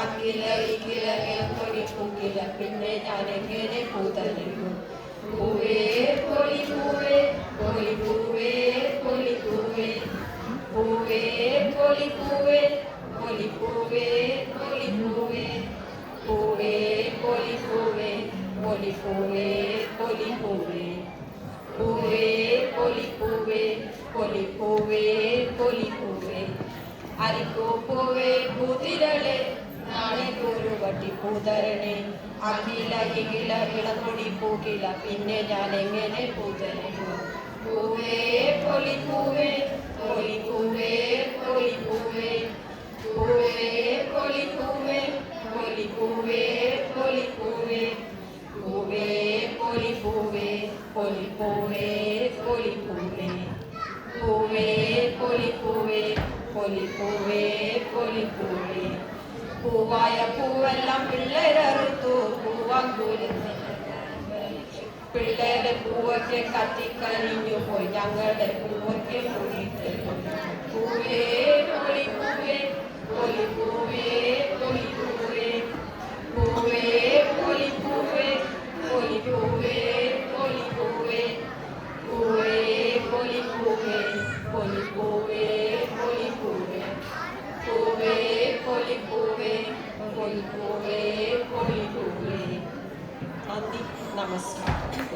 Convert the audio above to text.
അഖില ഇഖില ഇളക്കൊടി പൂക്കില പിന്നെ ഞാൻ എങ്ങനെ പൂതലിക്കും. പൂവേ പൊലി പൂവേ പൊലി പൂവേ പൊലി പൂവേ പൂവേ പൊലി പൂവേ പൊലി പൂവേ പൊലി പൂവേ പൂവേ പൊലി പൂവേ പൊലി പൂവേ പൊലി പൂവേ പൂവേ പൊലി പൂവേ പൊലി പൂവേ പൊലി പൂവേ അരിക്കോ പൂവേ പൂതിരളെ നാളെ ഒരു വട്ടി പൂതരണേ. അഖില ഇഖില ഇളക്കൊടി പൂക്കില പിന്നെ ഞാൻ എങ്ങനെ പൂതലിക്കും. പൂവേ പൊലി പൂവേ പൊലി പൂവേ പൊലി പൂവേ പൂവേ പൊലി പൂവേ പൊലി പൂവേ പൊലി പൂവേ പൂവേ പൊലി പൂവേ പൊലി പൂവേ പൊലി പൂവേ പൂവേ പൊലി പൂവേ പൊലി പൂവേ പൊലി പൂവേ പൂവായ പൂവെല്ലാം പിള്ളേരറുത്തു പൂവാങ്കൂരുന്നു. പിള്ളേരുടെ പൂവൊക്കെ കത്തിക്കരിഞ്ഞു പോയി ഞങ്ങളുടെ പൂവൊക്കെ പൊളിത്തരും. പൂവേ പൊലി പൂവേ പൊലി പൂവേ പൊലി പൂവേ പൂവേ പൊലി പൂവേ പൊലി പൂവേ പൊലി പൂവേ പൂവേ പൊലി പൂവേ പൊലി പൂവേ പൊലി പൂവേ പൂവേ പൊലി പൂവേ പൊലി പൂവേ പൊലി പൂവേ. നന്ദി, നമസ്കാരം.